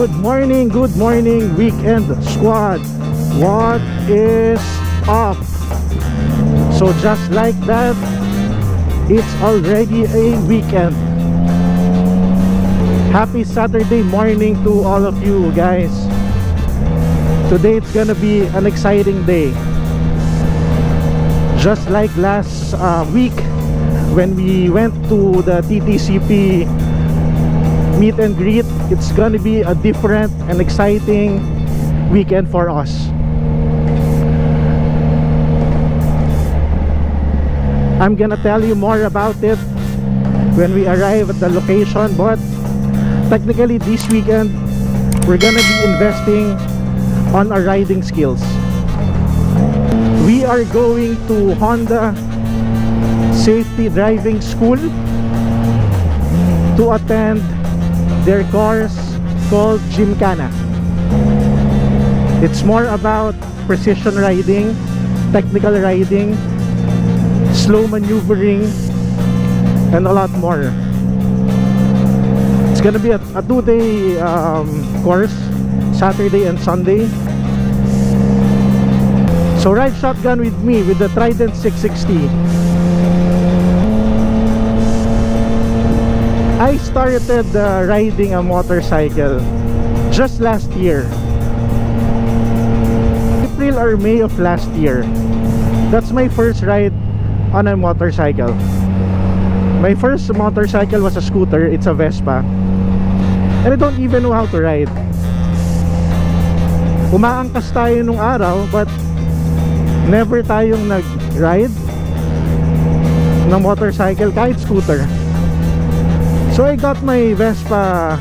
Good morning, weekend squad. What is up? So just like that, it's already a weekend. Happy Saturday morning to all of you guys. Today it's gonna be an exciting day. Just like last week when we went to the TTCP meet and greet, it's gonna be a different and exciting weekend for us. I'm gonna tell you more about it when we arrive at the location, but technically this weekend we're gonna be investing on our riding skills. We are going to Honda Safety Driving School to attend their course called Gymkhana. It's more about precision riding, technical riding, slow maneuvering, and a lot more. It's gonna be a 2-day course, Saturday and Sunday. So ride shotgun with me with the Trident 660. I started riding a motorcycle just last year, April or May of last year. That's my first ride on a motorcycle. My first motorcycle was a scooter. It's a Vespa, and I don't even know how to ride. Umaangkas tayo nung araw, but never tayong nag-ride ng motorcycle, kahit scooter. So I got my Vespa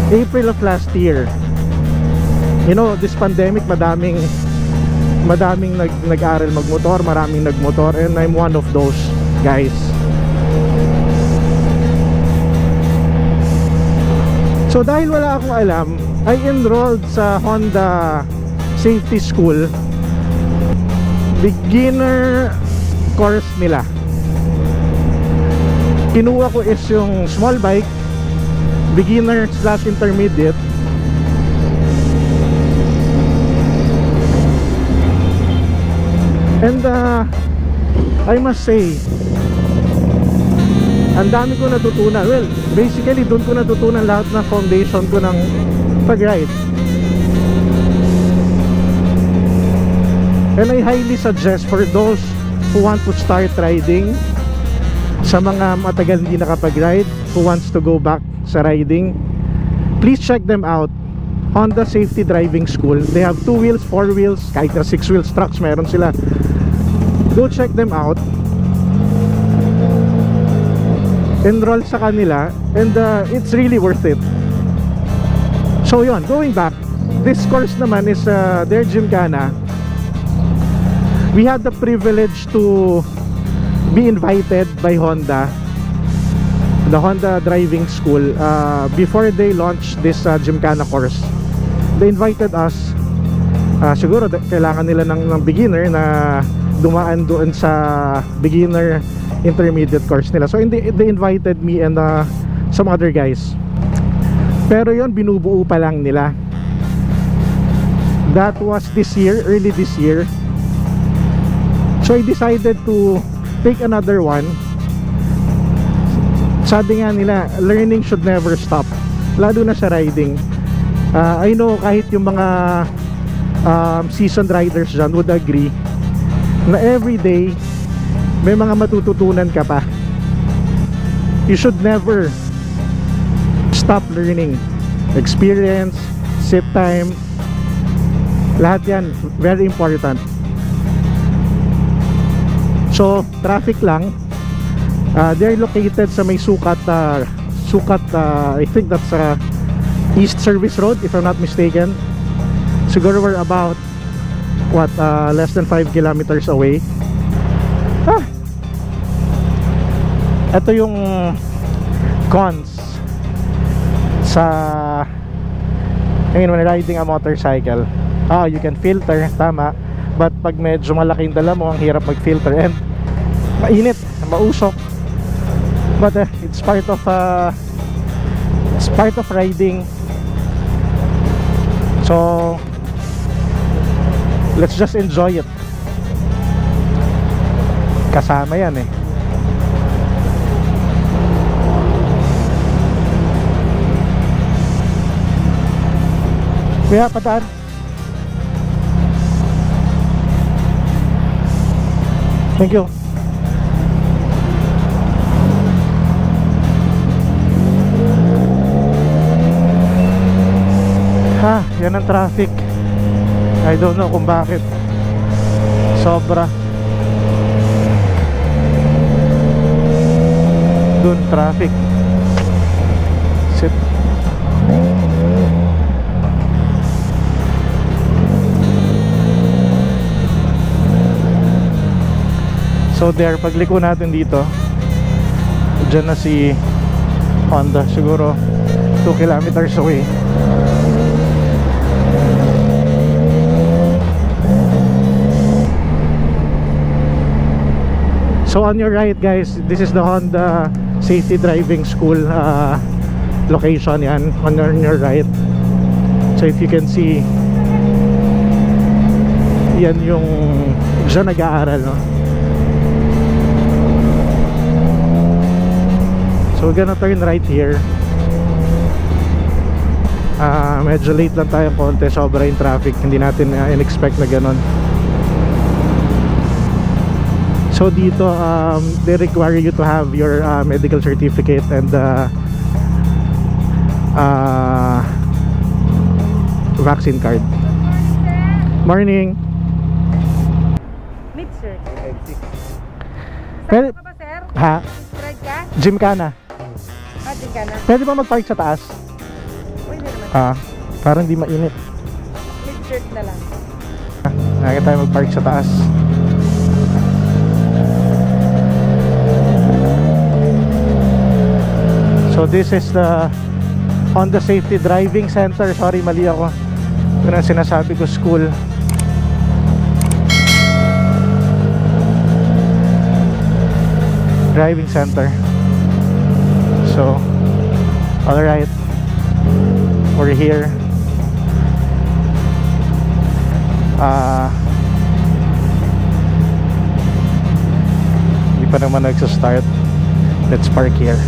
April of last year. You know, this pandemic, madaming nag-aral magmotor, maraming nagmotor, and I'm one of those guys. So dahil wala akong alam, I enrolled sa Honda Safety School. Beginner course nila. Kinuha ko is yung small bike, beginner / intermediate. And I must say, ang dami ko natutunan. Well, basically doon ko natutunan lahat ng foundation ko ng pag-ride. And I highly suggest for those who want to start riding, sa mga matagal hindi nakapag-ride, who wants to go back sa riding, please check them out. Honda Safety Driving School. They have 2 wheels, 4 wheels, kahit na 6 wheels trucks meron sila. Go check them out, enroll sa kanila, and it's really worth it. So yun, going back, this course naman is their Gymkhana. We had the privilege to be invited by Honda, the Honda Driving School, before they launched this Gymkhana course. They invited us. Siguro kailangan nila ng beginner na dumaan doon sa beginner intermediate course nila. So they invited me and some other guys. Pero yon, binubuo pa lang nila. That was this year, early this year. So I decided to take another one. Sabi nga nila, learning should never stop, lalo na sa riding. I know kahit yung mga seasoned riders dyan would agree na everyday may mga matututunan ka pa. You should never stop learning. Experience, sit time, lahat yan very important. So traffic lang. They're located sa may Sukat, I think that's East Service Road, if I'm not mistaken. Siguro we're about what, less than 5 kilometers away. Ito yung cons sa, I mean, when riding a motorcycle. You can filter, tama. But pag medyo malaking dala mo, ang hirap mag-filter and mainit, mausok. But it's part of riding. So let's just enjoy it. Kasama yan eh. Kuya, padaan. Thank you. Ha, yan ang traffic. I don't know kung bakit. Sobra. Dun traffic. Sit. So there, pagliko natin dito, dyan na si Honda, siguro 2 kilometers away. So on your right guys, this is the Honda Safety Driving School location yan, on your right. So if you can see, yan yung dyan nag-aaral, no? So we're gonna turn right here. Medyo late lang tayo konti, sobra yung traffic, hindi natin in-expect na ganon. So dito they require you to have your medical certificate and vaccine card. Morning. Meet sir. Pwede, Saan ka ba sir? ha? Subscribe ka? Gymkhana. Din ka na? Pwede ba mag-park sa taas? Pwede naman. Parang di mainit. Meet shirt na lang. Nakita tayo mag-park sa taas. So this is the Honda Safety Driving Center. Sorry, mali ako. Yun ang sinasabi ko, school. Driving Center. So alright, we're here. Hindi pa naman nagsa-start. Let's park here.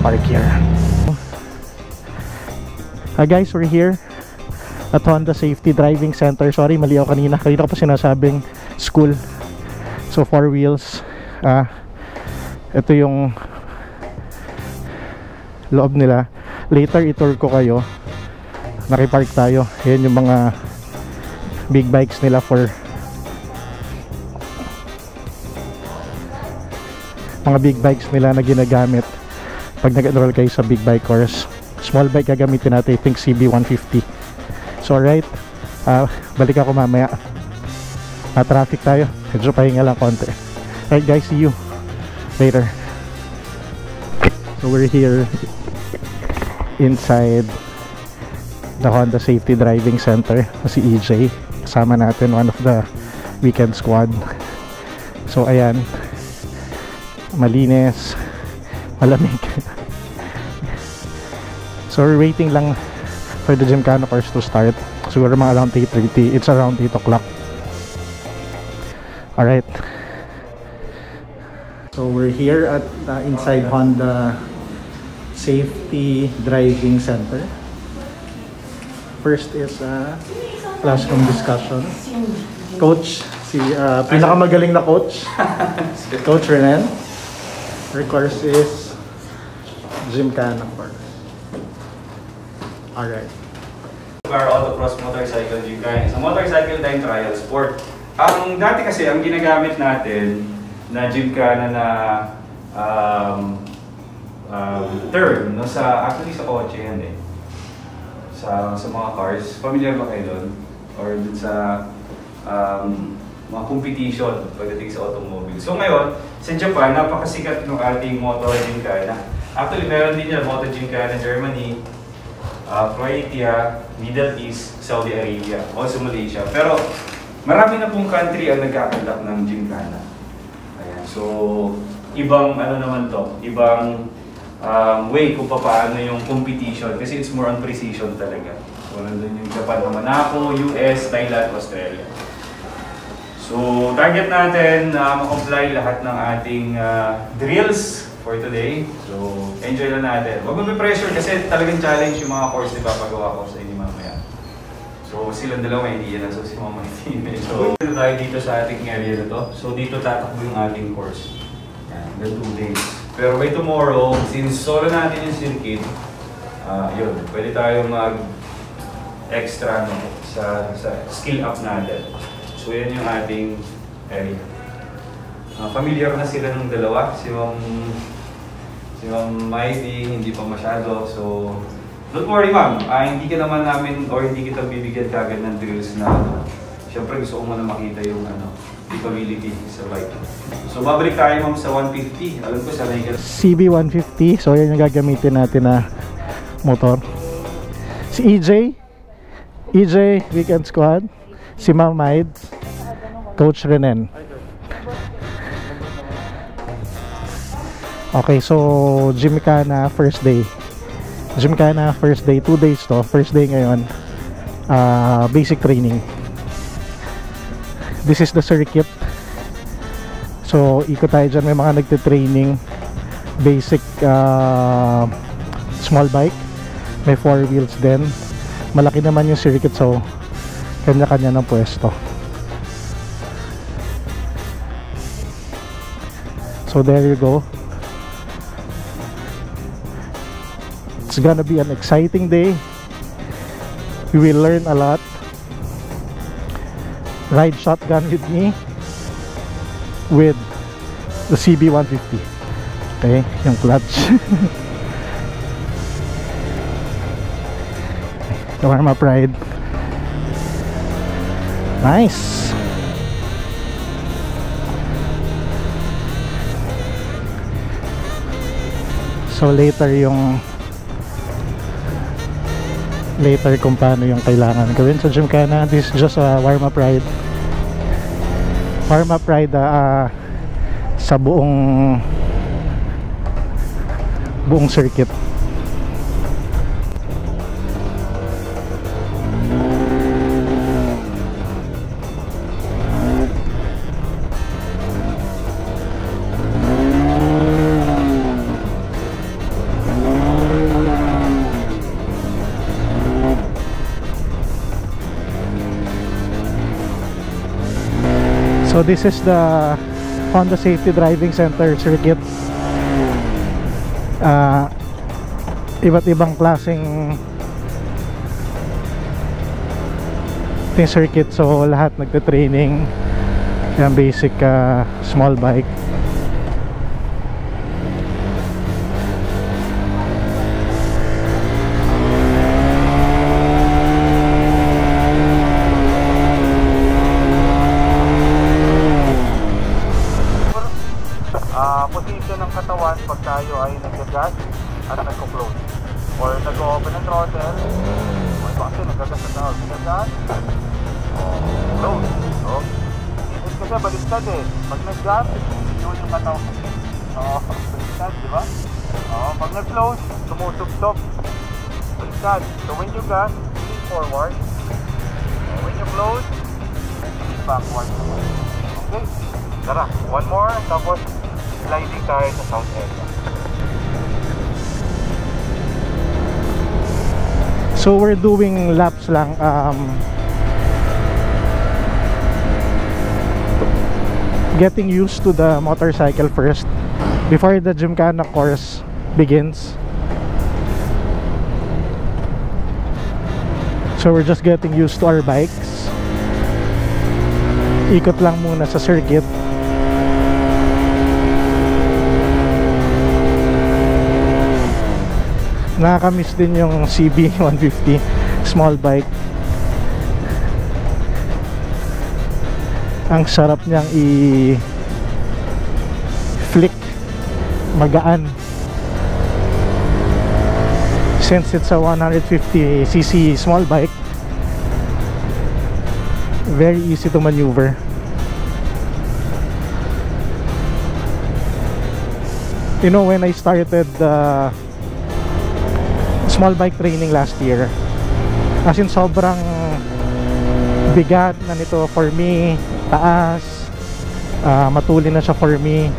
Park here. Hi guys, we're here at Honda Safety Driving Center. Sorry, mali ako kanina. Kanina ko pa sinasabing school. So 4 wheels. Ito yung loob nila. Later i-tour ko kayo. Nakipark tayo. Yan yung mga big bikes nila for mga big bikes nila na ginagamit pag nag-enroll kayo sa big bike course. Small bike gagamitin natin, I think CB150. So alright, balik ako mamaya. Traffic tayo, medyo pahinga lang konti. Alright guys, see you later. So we're here inside the Honda Safety Driving Center. Si EJ, kasama natin, one of the weekend squad. So ayan, malinis, malamig. So we're waiting lang for the Gymkhana course to start. Siguro mga around 8:30. It's around 8 o'clock. Alright. So we're here at inside Honda Safety Driving Center. First is classroom discussion. Coach, si pinakamagaling na coach. Coach Renan. Her course is Gymkhana course. Alright. Car Autocross Motorcycle Gymkhana. Sa motorcycle time trial sport. Ang dati kasi ang ginagamit natin na Gymkhana na term no, actually sa kotse yan eh. Sa mga cars. Familiar ba kayo doon? Or dun sa mga competition pagdating sa automobile. So ngayon, sa Japan, napakasikat ng ating Moto Gymkhana. Actually, meron din yan, Moto Gymkhana Germany, Croatia, Middle East, Saudi Arabia, also Malaysia. Pero marami na pong country ang nagkakandak ng Gymkhana. Ayan. So, ibang ano naman to, ibang way kung paano yung competition kasi it's more on precision talaga. So, nandun yung Japan na Monaco, US, Thailand, Australia. So, target natin na ma-comply lahat ng ating drills for today. So, enjoy lang natin. Huwag mag-pressure kasi talagang challenge yung mga course na ipapagawa ko sa inyo mamaya. So, silang dalawa hindi yan. So, si Mama hindi. So, dito tayo dito sa ating area na to. So, dito tatakbo yung ating course. Yan, 2 days. Pero by tomorrow, since solo natin yung circuit, yun, pwede tayo mag-extra no, sa skill up natin. So, yan yung ating area. Familiar na sila ng dalawa. Si Ma'am Maidi, hindi pa masyado. So, don't worry ma'am, hindi ka naman namin or hindi kita bibigyan kagad ng drills na syempre gusto ko muna makita yung capability sa bike. So babalik tayo ma'am sa 150. Alam ko sanay ka. CB150, so yan yung gagamitin natin na motor. Si EJ Weekend Squad, si Ma'am Maid, Coach Renen. Okay, so Gymkhana first day. Gymkhana first day, 2 days to. First day ngayon, basic training. This is the circuit. So ikot tayo dyan, may mga nagte-training. Basic small bike, may 4 wheels din. Malaki naman yung circuit, so kanya-kanya ng pwesto. So there you go. It's gonna be an exciting day. We will learn a lot. Ride shotgun with me with the CB150. Okay, yung clutch. Warm-up ride. Nice. So later kung paano yung kailangan gawin sa Gymkhana. This is just a warm-up ride. Warm-up ride sa buong circuit. So this is the Honda Safety Driving Center circuit. Iba't ibang klaseng circuit. So lahat nagte-training. Yung basic small bike. Position ng katawan pag tayo ay nag-gas at nag-close or nag-open ang throttle o kasi nag-gas at nag-gas close. So, inis kasi baliktad pag nag-gas, yun yung katawan baliktad, di ba? Pag nag-close, tumusok-tok baliktad. So when you gas, lean forward. When you close, lean backward. Okay? Tara, one more, tapos sliding tayo sa south area. So we're doing laps lang. Getting used to the motorcycle first before the Gymkhana course begins. So we're just getting used to our bikes. Ikot lang muna sa circuit. Nakakamiss din yung CB150 small bike. Ang sarap niyang i-flick, magaan. Since it's a 150cc small bike, very easy to maneuver. You know, when I started small bike training last year, As in sobrang bigat na nito for me, taas, matulin na siya for me.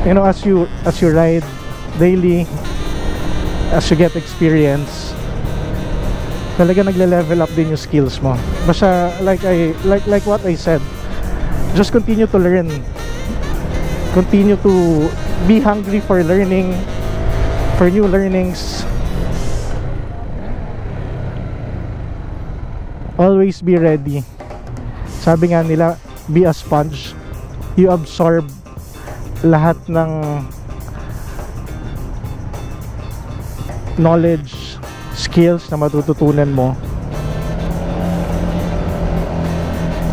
You know, as you ride daily, as you get experience, talaga nagle-level up din yung skills mo. Basta like what I said, just continue to learn, continue to be hungry for learning, for new learnings. Always be ready. Sabi nga nila, be a sponge. You absorb lahat ng knowledge, skills na matututunan mo.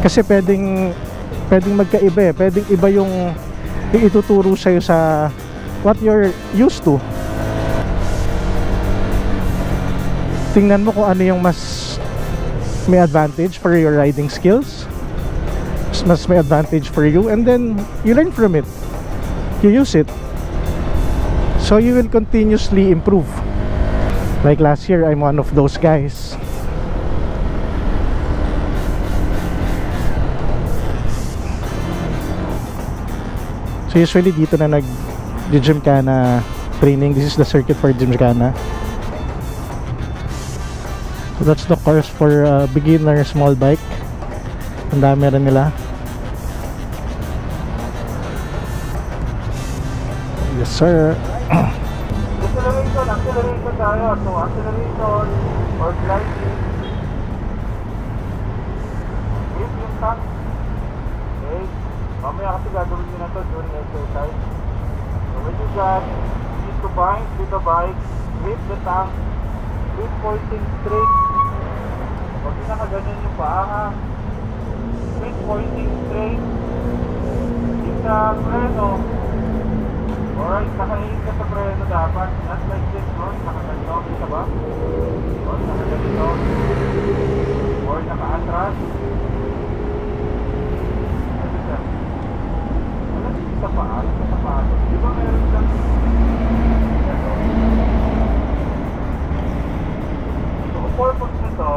Kasi pwedeng magkaiba eh. Pwedeng iba yung ituturo sa'yo sa what you're used to. Tingnan mo kung ano yung mas may advantage for your riding skills, mas may advantage for you, and then you learn from it, you use it, so you will continuously improve. Like last year, I'm one of those guys. So usually dito na nag-Gymkhana training. This is the circuit for Gymkhana. So that's the course for beginner small bike. Ang dami rin nila. Yes sir. Acceleration tayo. So acceleration or gliding. Grip yung tank. Okay. Mamaya kasi gagawin nyo na to during exercise. So when you got, you need to bind with the bike, grip the tank, grip pointing straight. Pag pinakaganyan yung paa ha, grip pointing straight. Yung sa preno, alright, nakahiin ka sa preno dapat. Not like this, no? Nakaganito, kita ba? O, nakaganito. Or naka-atras. Ano siya? Wala sa paa, sa sapatos. Di ba meron lang ito? So, ang purpose nito,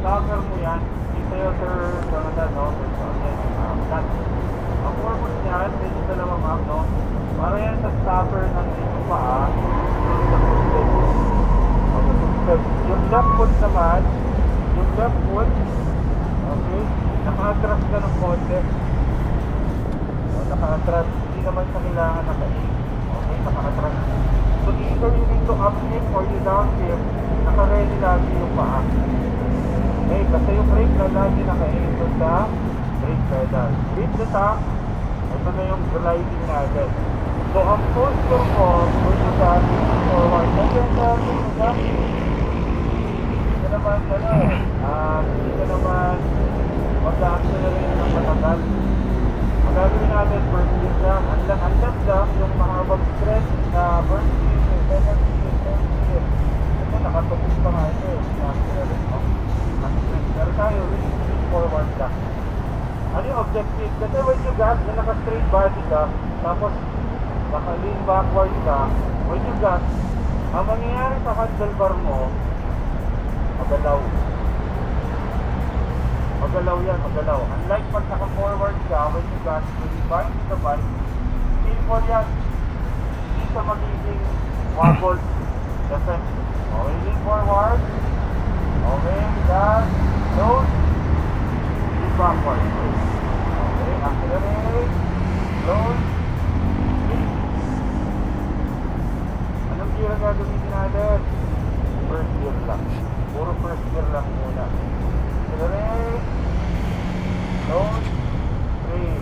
cover mo yan. Kita yung sir, Jonathan, no? Ang purpose niyan, medyo dalawa ma'am, no? Para yan sa stopper ng dito paa, yung left foot naman, yung left foot, okay, naka-atras ka ng konti. So, naka-atras, hindi naman sa kailangan naka-aim. Okay, naka-atras. So, either you need to up-shift or you down-shift, naka-ready lagi yung paa. Okay, kasi yung brake na lagi naka-aim doon sa brake pedal. Grip the tank, ito na yung gliding natin. So, ang posture mo, kung you got forward, hindi ka naman hindi ka naman mag-accelerate ng matagal. Magagawin natin first gear lang. Unlock lang yung mahabang stretch na first gear, second gear, third gear. Ito, nakatupos pa nga ito eh. Na-accelerate mo. Pero tayo, really forward lang. Ano yung objective? Kasi when you gas, na naka-straight body ka, tapos naka-lean backward ka, when you gas, ang mangyayari sa handlebar mo, magalaw. Magalaw yan, magalaw. Unlike pag naka-forward ka, when you gas, when you bind the bike, feel for yan. Hindi ka magiging wobble. Kasi, okay, lean forward. Okay, gas, nose, lean backward. Okay, accelerate, nose, lean. Anong gear ang gagamitin natin? First gear lang. Puro first gear lang muna. Accelerate, nose, lean.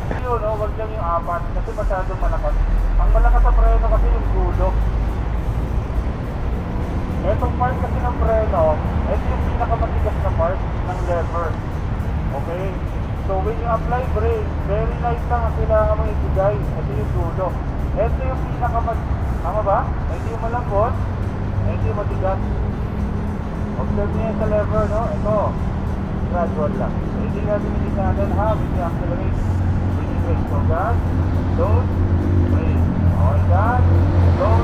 Okay, yun, no? Wag lang yung apat kasi masyadong malakas. Ang malakas sa preno kasi yung gulo. Etong part kasi ng preno, ito yung pinakamatigas na part ng lever. Okay? So when you apply brake, very light lang ang kailangan mo ibigay. Ito yung gulo. Ito yung tama ba? Ito yung malambot. Ito yung matigas. Observe niya sa lever, no? Ito. Gradual lang. So hindi nga binigit natin ha, when you accelerate, when you brake. So gas, don't brake. Okay? Yan. Load.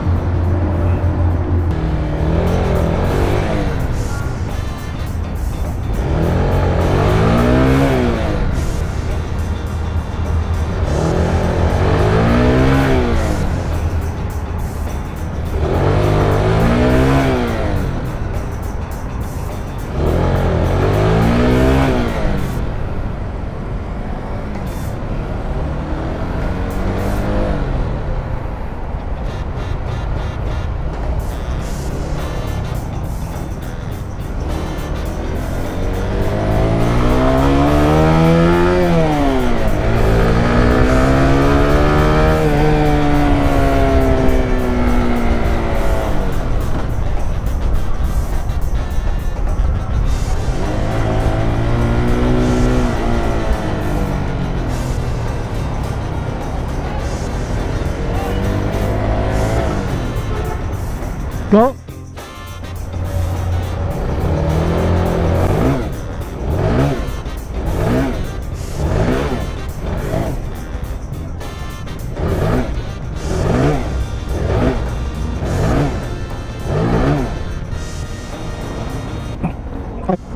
Go.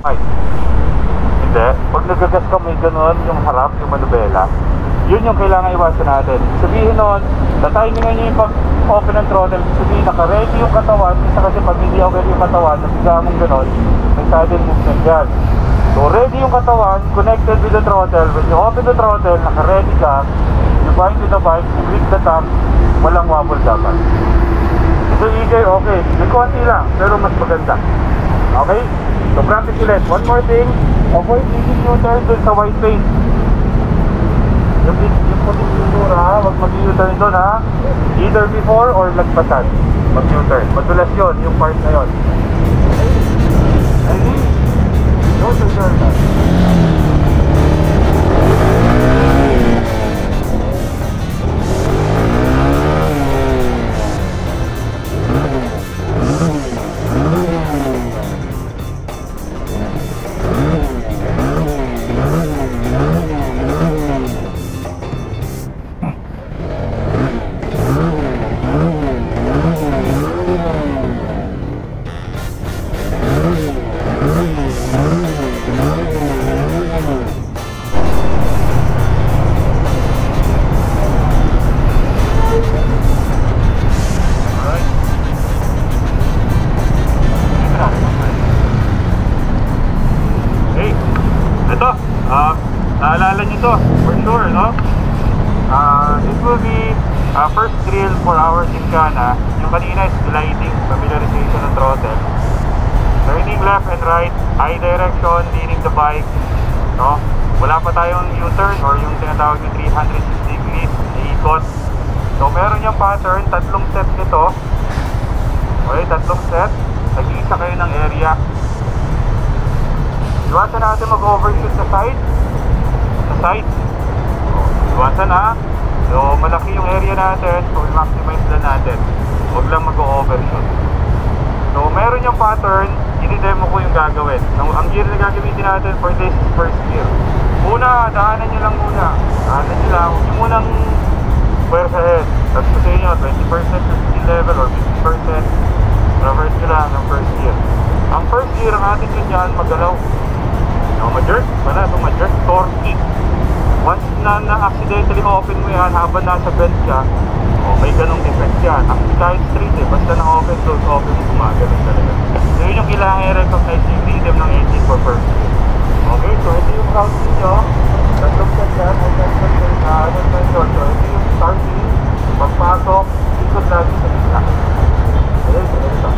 Ay. Hindi. Pag nagagas ka may ganun, yung harap, yung manubela, yun yung kailangan iwasan natin. Sabihin nun, tatimingan nyo yung pag-open ng throttle, sabihin naka-ready yung katawan, isa kasi pag hindi aware yung katawan, nasiga mong ganun, may sudden movement dyan. So ready yung katawan, connected with the throttle, when you open the throttle, naka-ready ka, you bind to the bike, you grip the tap, walang wobble dapat. So EJ, okay, may konti lang, pero mas maganda. Okay? So practice ulit. One more thing, avoid taking U-turn dun sa white space. Yung puting pintura ha, huwag mag-U-turn dun ha. Either before or lagpasan, mag-U-turn. Madulas yun, yung part na yun. Ready? Go to turn na. Naalala nyo to, for sure, no? This will be first drill for our Gymkhana. Yung kanina is gliding, familiarization ng throttle. Turning left and right, eye direction, leaning the bike, no? Wala pa tayong U-turn or yung tinatawag yung 360 degrees na ikot. So meron yung pattern, tatlong set nito. Okay, tatlong set. Nag-iisa kayo ng area. Iwasan natin mag-overshoot sa side. Iwasan ha. So malaki yung area natin, so i-maximize lang natin. Huwag lang mag-overshoot. So meron yung pattern, i-demo ko yung gagawin. Ang gear na gagamitin natin for this is first gear. Una, daanan nyo lang muna. Daanan nyo lang, huwag nyo munang puwersahin. Tapos sa inyo, 20% sa skill level or 50%. Reverse nyo lang ng first gear. Ang first gear, ang atin yun yan, magalaw. Ma-jerk, wala ito ma-jerk, torque. Once na accidentally open mo yan habang nasa bend ka, may ganong effect yan. Actually kahit straight basta na-open, close, open mo, gumagano'n talaga. So yun yung kailangan i-recognize yung rhythm ng engine for first gear. Okay, so ito yung route ninyo. Tatlong set yan, so ito yung starting, pagpasok, ikot lagi sa gitna. Okay, so ito.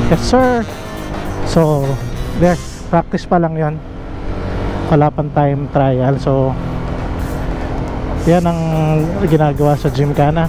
Yes sir. So there, practice pa lang yon, wala pang time trial. So yan ang ginagawa sa Gymkhana.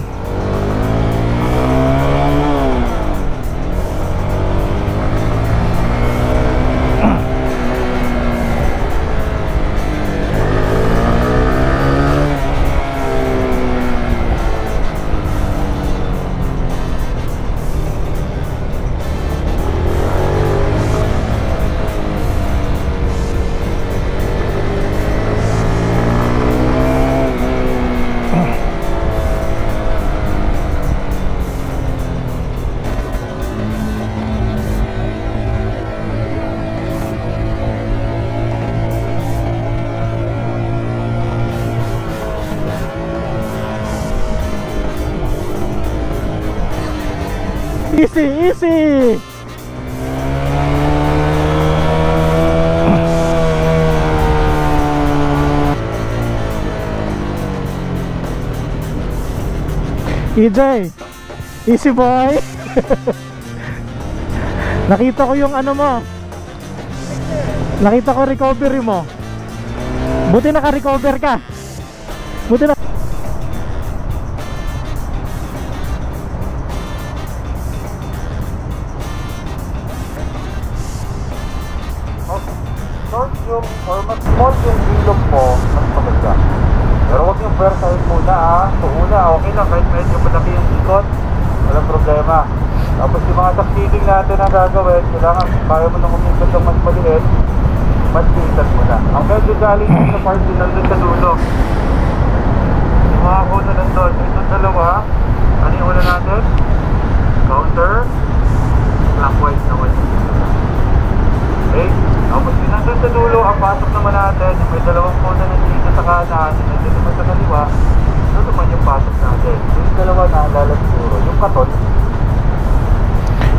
Easy, easy. EJ, easy boy. Nakita ko yung ano mo. Nakita ko recovery mo. Buti naka-recover ka. Buti na. Short yung or mas small yung ilog mo, mas maganda. Pero huwag yung versailles muna So una, okay lang kahit medyo malaki yung ikot, walang problema. Tapos yung mga succeeding natin na gagawin, kailangan kaya mo nang umikot ng mas maliit, mas pinitan mo na. Ang medyo galing sa part din nandun sa dulo. Yung mga kuna nandun, itong dalawa, ano yung una natin? Counter, clockwise naman. Okay? Tapos yun nandun sa dulo, ang pasok naman natin, yung may dalawang kuna nandito sa kanan, yung nandito naman sa kaliwa, ito naman yung pasok natin. So yung dalawa naalala siguro, yung katon,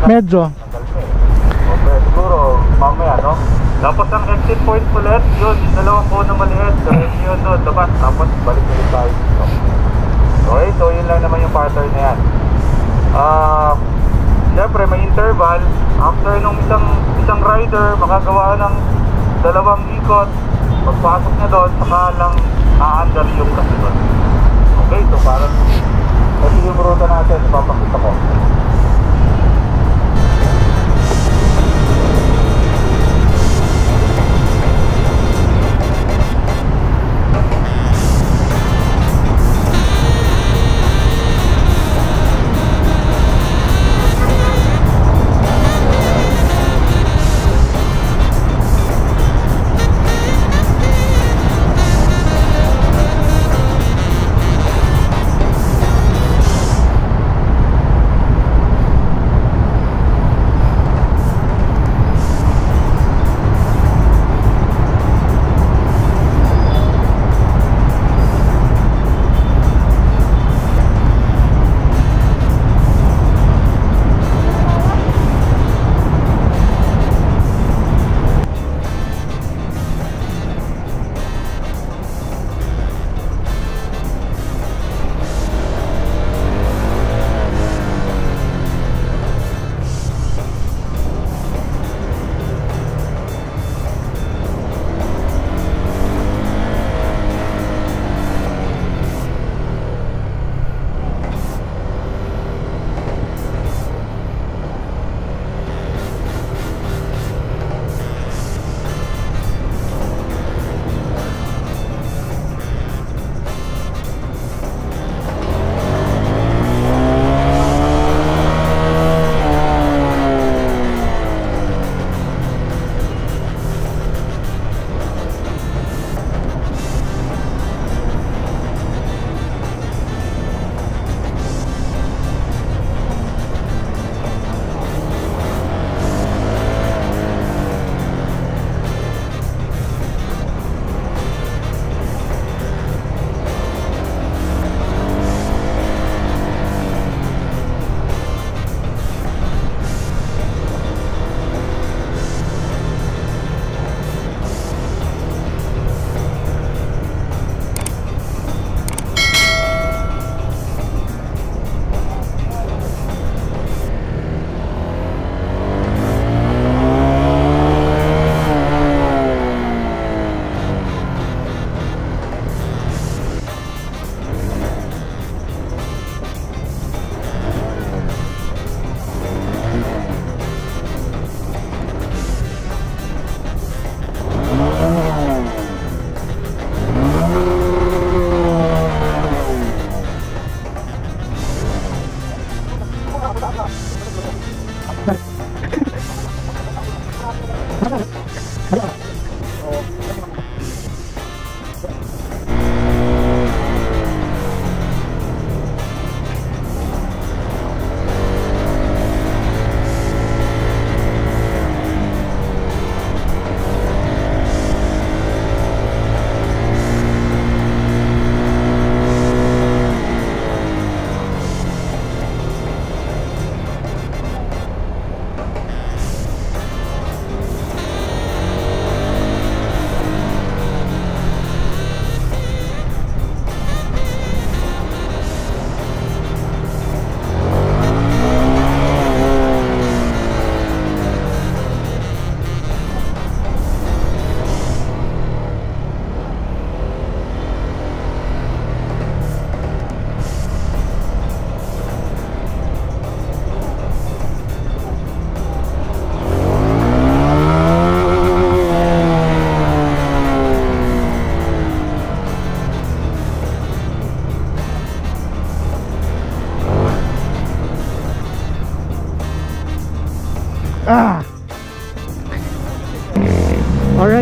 medyo okay, siguro mamaya, no? Tapos ang exit point ulit, yun, yung dalawang kuna maliit, so yun doon, dapat, tapos balik ulit tayo dito. Okay, so yun lang naman yung pattern na yan. Siyempre may interval, after nung isang rider makagawa ng dalawang ikot, pagpasok niya doon, saka lang aandar yung kasunod. Okay, so parang ito yung ruta natin, ipapakita ko.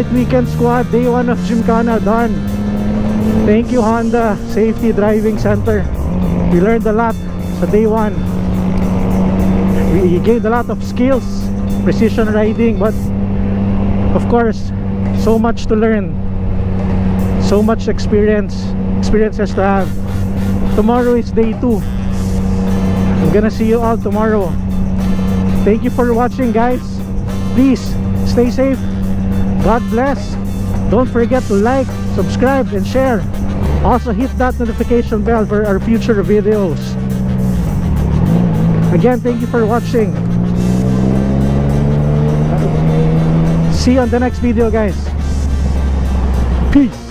Great weekend, squad. Day 1 of Gymkhana done. Thank you, Honda Safety Driving Center. We learned a lot sa day 1. We gained a lot of skills, precision riding, but of course, so much to learn, so much experiences to have. Tomorrow is day 2. I'm gonna see you all tomorrow. Thank you for watching, guys. Please stay safe. God bless. Don't forget to like, subscribe, and share. Also hit that notification bell for our future videos. Again, thank you for watching. See you on the next video, guys. Peace.